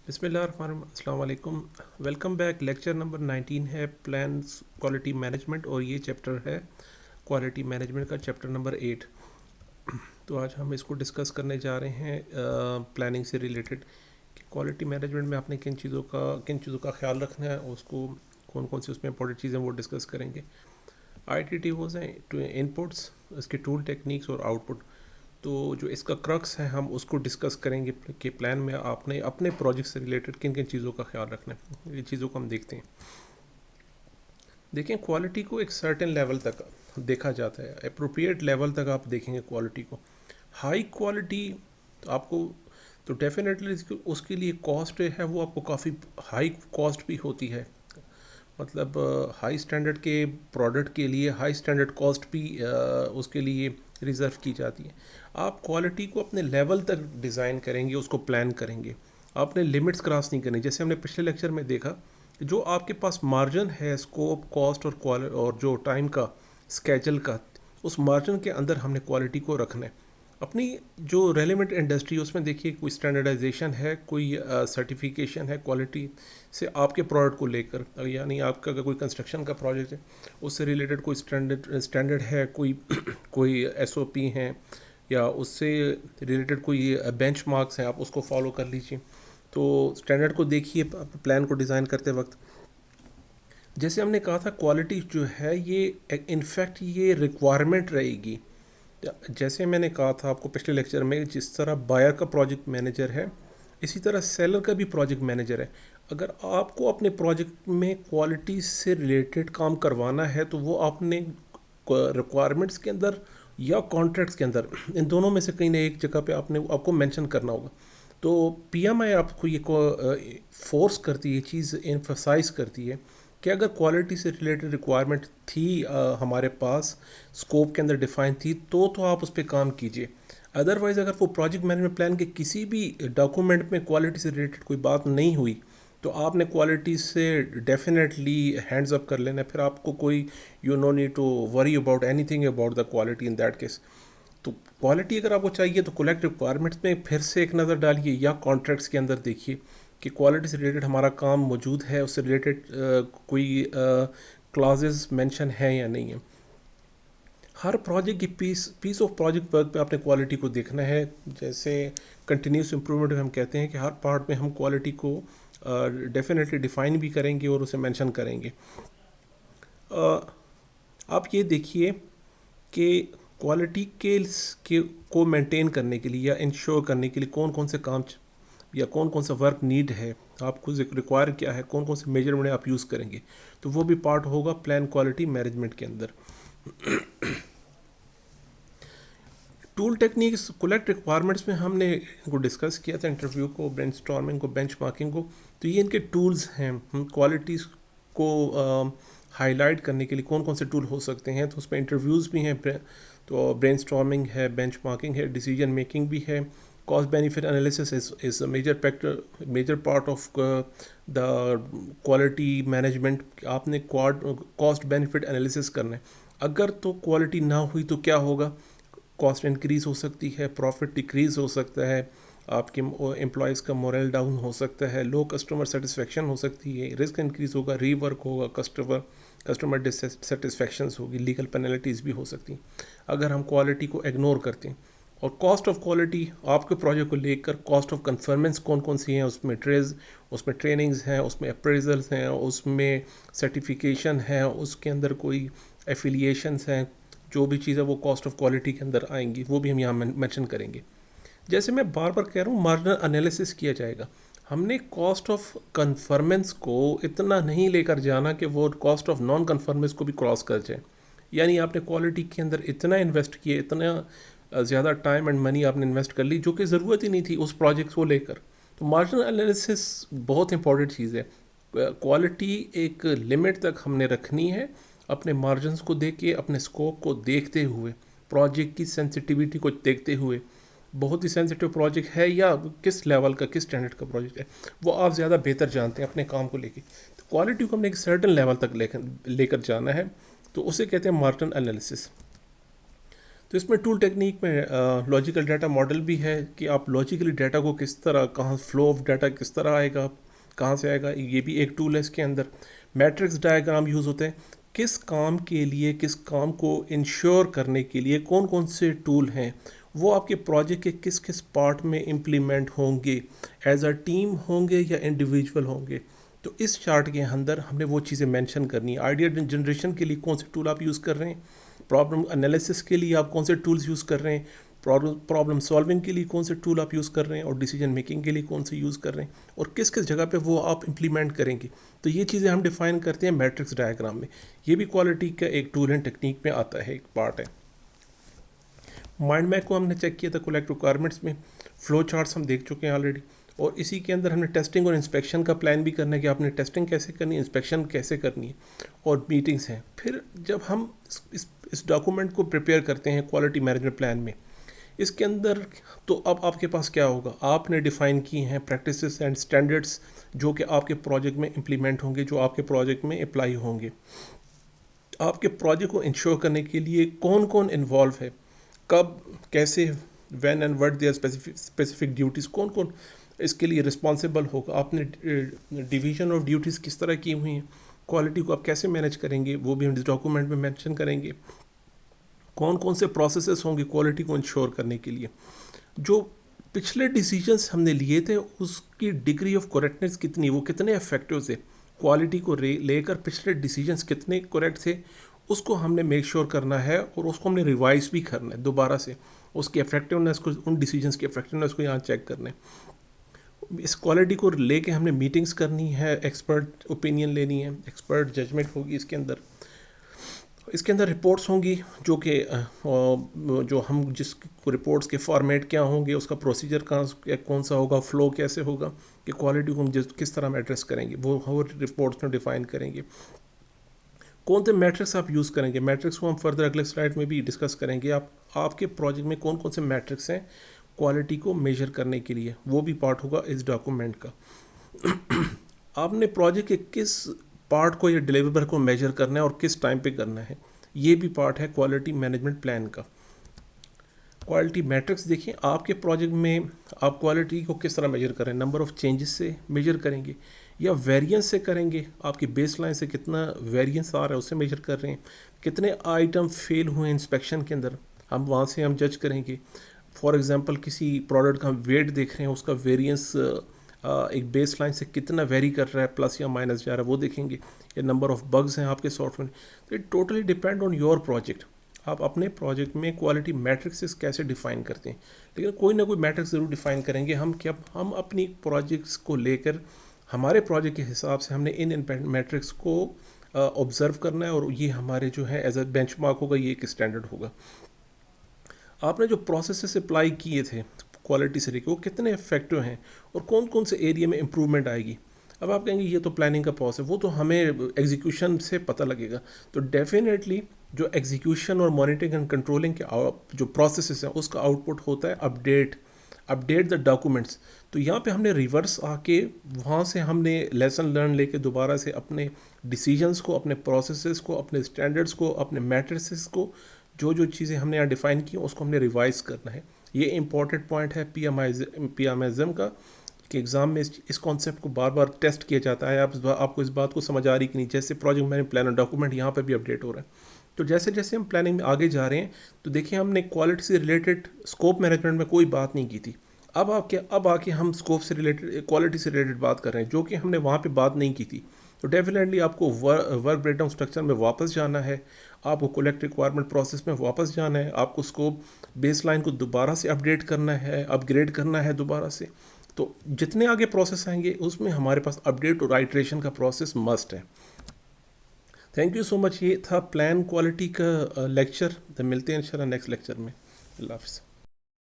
अस्सलाम वालेकुम। Welcome back. Lecture number 19 है प्लान्स क्वालिटी मैनेजमेंट और ये चैप्टर है क्वालिटी मैनेजमेंट का चैप्टर नंबर 8। तो आज हम इसको डिस्कस करने जा रहे हैं प्लानिंग से रिलेटेड कि क्वालिटी मैनेजमेंट में आपने किन चीज़ों का ख्याल रखना है, उसको कौन कौन सी उसमें इंपॉर्टेंट चीज़ें वो डिस्कस करेंगे। आईटीटी वो हैं टू इनपुट्स, इसके टूल टेक्निक्स और आउटपुट। तो जो इसका क्रक्स है हम उसको डिस्कस करेंगे कि प्लान में आपने अपने प्रोजेक्ट से रिलेटेड किन किन चीज़ों का ख्याल रखना है। ये चीज़ों को हम देखते हैं। देखें, क्वालिटी को एक सर्टेन लेवल तक देखा जाता है, अप्रोप्रिएट लेवल तक आप देखेंगे क्वालिटी को। हाई क्वालिटी तो आपको तो डेफिनेटली उसके लिए कॉस्ट है वो आपको काफ़ी हाई कॉस्ट भी होती है। मतलब हाई स्टैंडर्ड के प्रोडक्ट के लिए हाई स्टैंडर्ड कॉस्ट भी उसके लिए रिज़र्व की जाती है। आप क्वालिटी को अपने लेवल तक डिज़ाइन करेंगे, उसको प्लान करेंगे, आपने लिमिट्स क्रॉस नहीं करनी। जैसे हमने पिछले लेक्चर में देखा, जो आपके पास मार्जिन है स्कोप, कॉस्ट और जो टाइम का स्केजल का, उस मार्जिन के अंदर हमने क्वालिटी को रखना है। अपनी जो रेलिवेंट इंडस्ट्री उसमें देखिए कोई स्टैंडर्डाइजेशन है, कोई सर्टिफिकेशन है क्वालिटी से आपके प्रोडक्ट को लेकर, यानी आपका अगर कोई कंस्ट्रक्शन का प्रोजेक्ट है उससे रिलेटेड कोई स्टैंडर्ड है, कोई कोई एसओपी हैं या उससे रिलेटेड कोई बेंचमार्क्स हैं, आप उसको फॉलो कर लीजिए। तो स्टैंडर्ड को देखिए प्लान को डिज़ाइन करते वक्त। जैसे हमने कहा था, क्वालिटी जो है ये इनफैक्ट ये रिक्वायरमेंट रहेगी। जैसे मैंने कहा था आपको पिछले लेक्चर में, जिस तरह बायर का प्रोजेक्ट मैनेजर है इसी तरह सेलर का भी प्रोजेक्ट मैनेजर है। अगर आपको अपने प्रोजेक्ट में क्वालिटी से रिलेटेड काम करवाना है तो वो आपने रिक्वायरमेंट्स के अंदर या कॉन्ट्रैक्ट्स के अंदर, इन दोनों में से कहीं ना एक जगह पे आपको मेंशन करना होगा। तो पीएमआई आपको ये फोर्स करती है, चीज़ एम्फसाइज करती है कि अगर क्वालिटी से रिलेटेड रिक्वायरमेंट थी हमारे पास स्कोप के अंदर डिफाइन थी तो आप उस पर काम कीजिए। अदरवाइज़ अगर वो प्रोजेक्ट मैनेजमेंट प्लान के किसी भी डॉक्यूमेंट में क्वालिटी से रिलेटेड कोई बात नहीं हुई तो आपने क्वालिटी से डेफिनेटली हैंड्स अप कर लेना है। फिर आपको कोई you know need to worry about anything about the quality in that case. तो क्वालिटी अगर आपको चाहिए तो कलेक्ट रिक्वायरमेंट्स में फिर से एक नज़र डालिए या कॉन्ट्रैक्ट्स के अंदर देखिए कि क्वालिटी से रिलेटेड हमारा काम मौजूद है, उससे रिलेटेड कोई क्लाजेस मेंशन है या नहीं है। हर प्रोजेक्ट की पीस ऑफ प्रोजेक्ट वर्क पे आपने क्वालिटी को देखना है। जैसे कंटिन्यूस इम्प्रूवमेंट हम कहते हैं कि हर पार्ट में हम क्वालिटी को डेफिनेटली डिफाइन भी करेंगे और उसे मेंशन करेंगे। अ, आप ये देखिए कि क्वालिटी के को मेंटेन करने के लिए या इंश्योर करने के लिए कौन कौन से काम या कौन कौन सा वर्क नीड है, आपको रिक्वायर क्या है, कौन कौन से मेजरमेंट आप यूज़ करेंगे, तो वो भी पार्ट होगा प्लान क्वालिटी मैनेजमेंट के अंदर। टूल टेक्निक्स कलेक्ट रिक्वायरमेंट्स में हमने इनको डिस्कस किया था, इंटरव्यू को, ब्रेनस्टॉर्मिंग को, बेंचमार्किंग को। तो ये इनके टूल्स हैं। क्वालिटीज़ को हाईलाइट करने के लिए कौन कौन से टूल हो सकते हैं, तो उसमें इंटरव्यूज़ भी हैं, तो ब्रेनस्टॉर्मिंग है, बेंचमार्किंग है, डिसीजन मेकिंग भी है। Cost benefit analysis is a major part of the quality management. आपने कॉस्ट बेनिफिट एनालिसिस करना है। अगर तो क्वालिटी ना हुई तो क्या होगा, कॉस्ट इंक्रीज़ हो सकती है, प्रॉफिट डिक्रीज़ हो सकता है, आपके एम्प्लॉयज़ का मोरल डाउन हो सकता है, लो कस्टमर सेटिस्फेक्शन हो सकती है, रिस्क इंक्रीज़ होगा, रीवर्क होगा, कस्टमर डिससेटिस्फेक्शंस होगी, लीगल पेनल्टीज़ भी हो सकती हैं अगर हम क्वालिटी को इग्नोर करते हैं। और कॉस्ट ऑफ क्वालिटी आपके प्रोजेक्ट को लेकर कॉस्ट ऑफ कन्फर्मेंस कौन कौन सी हैं, उसमें ट्रेनिंग्स हैं, उसमें अप्रेजल्स हैं, उसमें सर्टिफिकेशन है, उसके अंदर कोई एफिलिएशंस हैं, जो भी चीज़ है वो कॉस्ट ऑफ क्वालिटी के अंदर आएंगी, वो भी हम यहाँ मेंशन करेंगे। जैसे मैं बार बार कह रहा हूँ, मार्जिनल एनालिसिस किया जाएगा। हमने कॉस्ट ऑफ कन्फर्मेंस को इतना नहीं लेकर जाना कि वो कॉस्ट ऑफ नॉन कन्फर्मेंस को भी क्रॉस कर जाए। यानी आपने क्वालिटी के अंदर इतना इन्वेस्ट किया, इतना ज़्यादा टाइम एंड मनी आपने इन्वेस्ट कर ली जो कि ज़रूरत ही नहीं थी उस प्रोजेक्ट को लेकर। तो मार्जिनल एनालिसिस बहुत इंपॉर्टेंट चीज़ है। क्वालिटी एक लिमिट तक हमने रखनी है, अपने मार्जिनस को देख के, अपने स्कोप को देखते हुए, प्रोजेक्ट की सेंसिटिविटी को देखते हुए। बहुत ही सेंसिटिव प्रोजेक्ट है या किस लेवल का, किस स्टैंडर्ड का प्रोजेक्ट है, वो आप ज़्यादा बेहतर जानते हैं अपने काम को लेके। तो क्वालिटी को हमने एक सर्टन लेवल तक लेकर जाना है, तो उसे कहते हैं मार्जिनल एनालिसिस। तो इसमें टूल टेक्निक में लॉजिकल डाटा मॉडल भी है कि आप लॉजिकली डाटा को किस तरह, कहाँ फ्लो ऑफ डाटा किस तरह आएगा, कहाँ से आएगा, ये भी एक टूल है इसके अंदर। मैट्रिक्स डायग्राम यूज़ होते हैं, किस काम के लिए, किस काम को इंश्योर करने के लिए कौन कौन से टूल हैं, वो आपके प्रोजेक्ट के किस किस पार्ट में इम्प्लीमेंट होंगे, एज अ टीम होंगे या इंडिविजुअल होंगे। तो इस चार्ट के अंदर हमने वो चीज़ें मेंशन करनी है। आइडिया जनरेशन के लिए कौन से टूल आप यूज़ कर रहे हैं, प्रॉब्लम एनालिसिस के लिए आप कौन से टूल्स यूज़ कर रहे हैं, प्रॉब्लम सॉल्विंग के लिए कौन से टूल आप यूज़ कर रहे हैं, और डिसीजन मेकिंग के लिए कौन से यूज़ कर रहे हैं, और किस किस जगह पे वो आप इम्प्लीमेंट करेंगे। तो ये चीज़ें हम डिफाइन करते हैं मैट्रिक्स डायग्राम में। ये भी क्वालिटी का एक टूल एंड टेक्निक में आता है, एक पार्ट है। माइंड मैप को हमने चेक किया था कलेक्ट रिक्वायरमेंट्स में, फ्लो चार्ट्स हम देख चुके हैं ऑलरेडी, और इसी के अंदर हमने टेस्टिंग और इंस्पेक्शन का प्लान भी करना है कि आपने टेस्टिंग कैसे करनी है, इंस्पेक्शन कैसे करनी है, और मीटिंग्स हैं। फिर जब हम इस डॉक्यूमेंट को प्रिपेयर करते हैं क्वालिटी मैनेजमेंट प्लान में, इसके अंदर तो अब आपके पास क्या होगा, आपने डिफ़ाइन की हैं प्रैक्टिसेस एंड स्टैंडर्ड्स जो कि आपके प्रोजेक्ट में इम्प्लीमेंट होंगे, जो आपके प्रोजेक्ट में अप्लाई होंगे। आपके प्रोजेक्ट को इंश्योर करने के लिए कौन कौन इन्वॉल्व है, कब, कैसे, when and what there specific duties, कौन कौन इसके लिए रिस्पॉन्सिबल होगा, आपने डिवीजन ऑफ ड्यूटीज़ किस तरह की हुई हैं, क्वालिटी को आप कैसे मैनेज करेंगे, वो भी हम इस डॉक्यूमेंट में मेंशन करेंगे। कौन कौन से प्रोसेसेस होंगे क्वालिटी को इंश्योर करने के लिए, जो पिछले डिसीजंस हमने लिए थे उसकी डिग्री ऑफ करेक्टनेस कितनी, वो कितने इफेक्टिव थे, क्वालिटी को लेकर पिछले डिसीजंस कितने करेक्ट थे, उसको हमने मेक श्योर करना है, और उसको हमने रिवाइज भी करना है दोबारा से, उसकी इफेक्टिवनेस को, उन डिसीजंस की इफेक्टिवनेस को यहाँ चेक करना है। इस क्वालिटी को लेके हमने मीटिंग्स करनी है, एक्सपर्ट ओपिनियन लेनी है, एक्सपर्ट जजमेंट होगी इसके अंदर। इसके अंदर रिपोर्ट्स होंगी जो कि जो हम जिस रिपोर्ट्स के फॉर्मेट क्या होंगे, उसका प्रोसीजर कौन सा होगा, फ्लो कैसे होगा, कि क्वालिटी को हम किस तरह में एड्रेस करेंगे, वो रिपोर्ट्स में डिफाइन करेंगे। कौन से मैट्रिक्स आप यूज़ करेंगे, मैट्रिक्स को हम फर्दर अगले स्लाइड में भी डिस्कस करेंगे। आपके प्रोजेक्ट में कौन कौन से मैट्रिक्स हैं क्वालिटी को मेजर करने के लिए, वो भी पार्ट होगा इस डॉक्यूमेंट का। आपने प्रोजेक्ट के किस पार्ट को या डिलीवरेबल को मेजर करना है और किस टाइम पे करना है, ये भी पार्ट है क्वालिटी मैनेजमेंट प्लान का। क्वालिटी मैट्रिक्स देखिए, आपके प्रोजेक्ट में आप क्वालिटी को किस तरह मेजर करें, नंबर ऑफ़ चेंजेस से मेजर करेंगे या वेरिएंस से करेंगे, आपकी बेसलाइन से कितना वेरिएंस आ रहा है उससे मेजर कर रहे हैं, कितने आइटम फेल हुए इंस्पेक्शन के अंदर, हम वहाँ से हम जज करेंगे। फॉर एग्जांपल किसी प्रोडक्ट का हम वेट देख रहे हैं, उसका वेरिएंस एक बेस लाइन से कितना वेरी कर रहा है, प्लस या माइनस जा रहा है, वो देखेंगे। या नंबर ऑफ़ बग्स हैं आपके सॉफ्टवेयर, तो it totally depend on your project. आप अपने प्रोजेक्ट में क्वालिटी मैट्रिक्स कैसे डिफ़ाइन करते हैं, लेकिन कोई ना कोई मैट्रिक्स ज़रूर डिफ़ाइन करेंगे हम। क्या हम अपनी प्रोजेक्ट्स को लेकर हमारे प्रोजेक्ट के हिसाब से हमने इन मैट्रिक्स को ऑब्ज़र्व करना है, और ये हमारे जो है एज अ बेंचमार्क होगा, ये एक स्टैंडर्ड होगा। आपने जो प्रोसेसेस अप्लाई किए थे क्वालिटी से लेकर, वो कितने इफेक्टिव हैं और कौन कौन से एरिया में इम्प्रूवमेंट आएगी। अब आप कहेंगे ये तो प्लानिंग का प्रोसेस, वो तो हमें एग्जीक्यूशन से पता लगेगा। तो डेफिनेटली जो एग्जीक्यूशन और मॉनिटरिंग एंड कंट्रोलिंग के जो प्रोसेसेस हैं उसका आउटपुट होता है अपडेट द डॉक्यूमेंट्स। तो यहाँ पे हमने रिवर्स आके वहाँ से हमने लेसन लर्न लेके दोबारा से अपने डिसीजंस को, अपने प्रोसेसेस को, अपने स्टैंडर्ड्स को, अपने मैट्रिसेस को, जो चीज़ें हमने यहाँ डिफ़ाइन की उसको हमने रिवाइज करना है। ये इंपॉर्टेंट पॉइंट है पीएमआईज़म का, कि एग्ज़ाम में इस कॉन्सेप्ट को बार बार टेस्ट किया जाता है। आपको इस बात को समझ आ रही कि नहीं, जैसे प्रोजेक्ट मैनेजमेंट प्लान डॉक्यूमेंट यहाँ पर भी अपडेट हो रहा है। तो जैसे जैसे हम प्लानिंग में आगे जा रहे हैं, तो देखिए हमने क्वालिटी से रिलेटेड स्कोप मैनेजमेंट में कोई बात नहीं की थी। अब आके हम स्कोप से रिलेटेड, क्वालिटी से रिलेटेड बात कर रहे हैं, जो कि हमने वहाँ पे बात नहीं की थी। तो डेफिनेटली आपको वर्क ब्रेकडाउन स्ट्रक्चर में वापस जाना है, आपको कलेक्ट रिक्वायरमेंट प्रोसेस में वापस जाना है, आपको स्कोप बेसलाइन को दोबारा से अपडेट करना है, अपग्रेड करना है दोबारा से। तो जितने आगे प्रोसेस आएंगे उसमें हमारे पास अपडेट और आइट्रेशन का प्रोसेस मस्ट है। Thank you so much. ये था प्लान क्वालिटी का लेक्चर। तो मिलते हैं इंशाल्लाह नेक्स्ट लेक्चर में। अल्लाह हाफ़िज़।